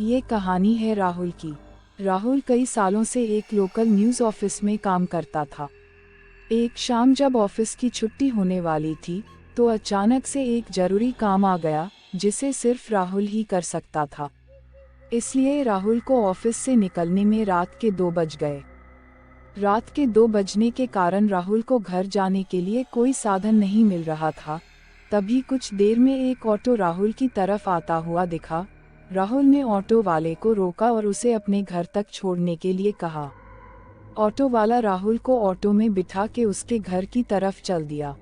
ये कहानी है राहुल की। राहुल कई सालों से एक लोकल न्यूज़ ऑफिस में काम करता था। एक शाम जब ऑफिस की छुट्टी होने वाली थी, तो अचानक से एक जरूरी काम आ गया, जिसे सिर्फ राहुल ही कर सकता था। इसलिए राहुल को ऑफिस से निकलने में रात के 2 बज गए। रात के 2 बजने के कारण राहुल को घर जाने के लिए कोई साधन नहीं मिल रहा था। तभी कुछ देर में एक ऑटो राहुल की तरफ आता हुआ दिखा। राहुल ने ऑटो वाले को रोका और उसे अपने घर तक छोड़ने के लिए कहा। ऑटो वाला राहुल को ऑटो में बिठा के उसके घर की तरफ चल दिया।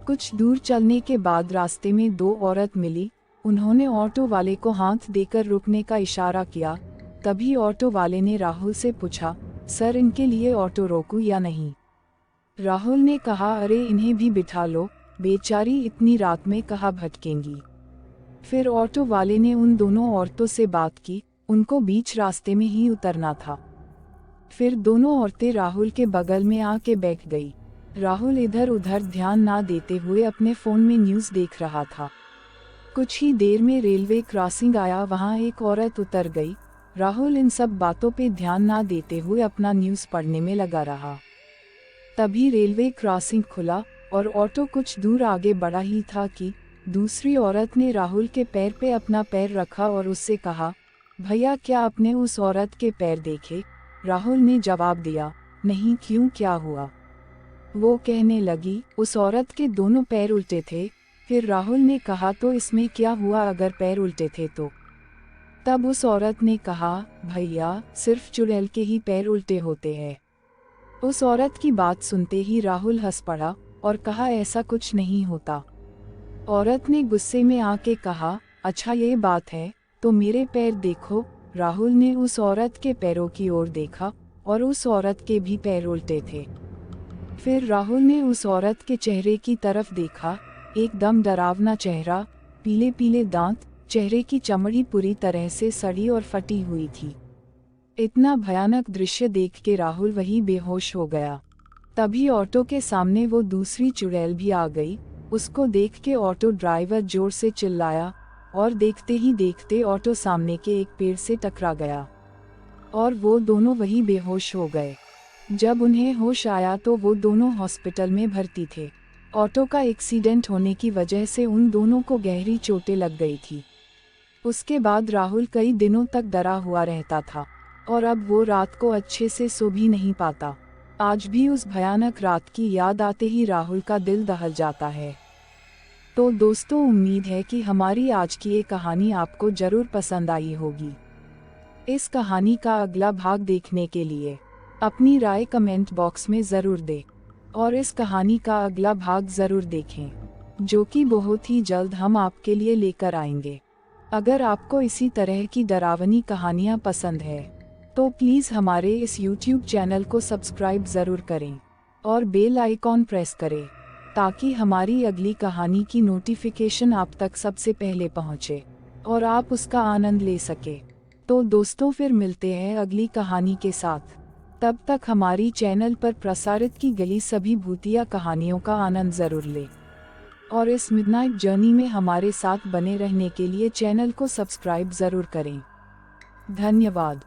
कुछ दूर चलने के बाद रास्ते में 2 औरत मिली। उन्होंने ऑटो वाले को हाथ देकर रुकने का इशारा किया। तभी ऑटो वाले ने राहुल से पूछा, सर, इनके लिए ऑटो रोकूं या नहीं? राहुल ने कहा, अरे इन्हें भी बिठा लो, बेचारी इतनी रात में कहाँ भटकेंगी। फिर ऑटो वाले ने उन दोनों औरतों से बात की। उनको बीच रास्ते में ही उतरना था। फिर दोनों औरतें राहुल के बगल में आके बैठ गई। राहुल इधर उधर ध्यान ना देते हुए अपने फ़ोन में न्यूज़ देख रहा था। कुछ ही देर में रेलवे क्रॉसिंग आया, वहाँ एक औरत उतर गई। राहुल इन सब बातों पे ध्यान ना देते हुए अपना न्यूज़ पढ़ने में लगा रहा। तभी रेलवे क्रॉसिंग खुला और ऑटो कुछ दूर आगे बढ़ा ही था कि दूसरी औरत ने राहुल के पैर पे अपना पैर रखा और उससे कहा, भैया क्या आपने उस औरत के पैर देखे? राहुल ने जवाब दिया, नहीं, क्यों, क्या हुआ? वो कहने लगी, उस औरत के दोनों पैर उल्टे थे। फिर राहुल ने कहा, तो इसमें क्या हुआ अगर पैर उल्टे थे तो? तब उस औरत ने कहा, भैया सिर्फ चुड़ैल के ही पैर उल्टे होते हैं। उस औरत की बात सुनते ही राहुल हंस पड़ा और कहा, ऐसा कुछ नहीं होता। औरत ने गुस्से में आके कहा, अच्छा ये बात है, तो मेरे पैर देखो। राहुल ने उस औरत के पैरों की ओर देखा और उस औरत के भी पैर उल्टे थे। फिर राहुल ने उस औरत के चेहरे की तरफ देखा, एकदम डरावना चेहरा, पीले पीले दांत, चेहरे की चमड़ी पूरी तरह से सड़ी और फटी हुई थी। इतना भयानक दृश्य देख के राहुल वहीं बेहोश हो गया। तभी ऑटो के सामने वो दूसरी चुड़ैल भी आ गई। उसको देख के ऑटो ड्राइवर जोर से चिल्लाया और देखते ही देखते ऑटो सामने के एक पेड़ से टकरा गया और वो दोनों वहीं बेहोश हो गए। जब उन्हें होश आया तो वो दोनों हॉस्पिटल में भर्ती थे। ऑटो का एक्सीडेंट होने की वजह से उन दोनों को गहरी चोटें लग गई थी। उसके बाद राहुल कई दिनों तक डरा हुआ रहता था और अब वो रात को अच्छे से सो भी नहीं पाता। आज भी उस भयानक रात की याद आते ही राहुल का दिल दहल जाता है। तो दोस्तों, उम्मीद है कि हमारी आज की ये कहानी आपको जरूर पसंद आई होगी। इस कहानी का अगला भाग देखने के लिए अपनी राय कमेंट बॉक्स में ज़रूर दें और इस कहानी का अगला भाग ज़रूर देखें, जो कि बहुत ही जल्द हम आपके लिए लेकर आएंगे। अगर आपको इसी तरह की डरावनी कहानियाँ पसंद है तो प्लीज़ हमारे इस YouTube चैनल को सब्सक्राइब ज़रूर करें और बेल आइकॉन प्रेस करें, ताकि हमारी अगली कहानी की नोटिफिकेशन आप तक सबसे पहले पहुँचे और आप उसका आनंद ले सके। तो दोस्तों, फिर मिलते हैं अगली कहानी के साथ। तब तक हमारी चैनल पर प्रसारित की गई सभी भूतिया कहानियों का आनंद ज़रूर लें और इस मिडनाइट जर्नी में हमारे साथ बने रहने के लिए चैनल को सब्सक्राइब ज़रूर करें। धन्यवाद।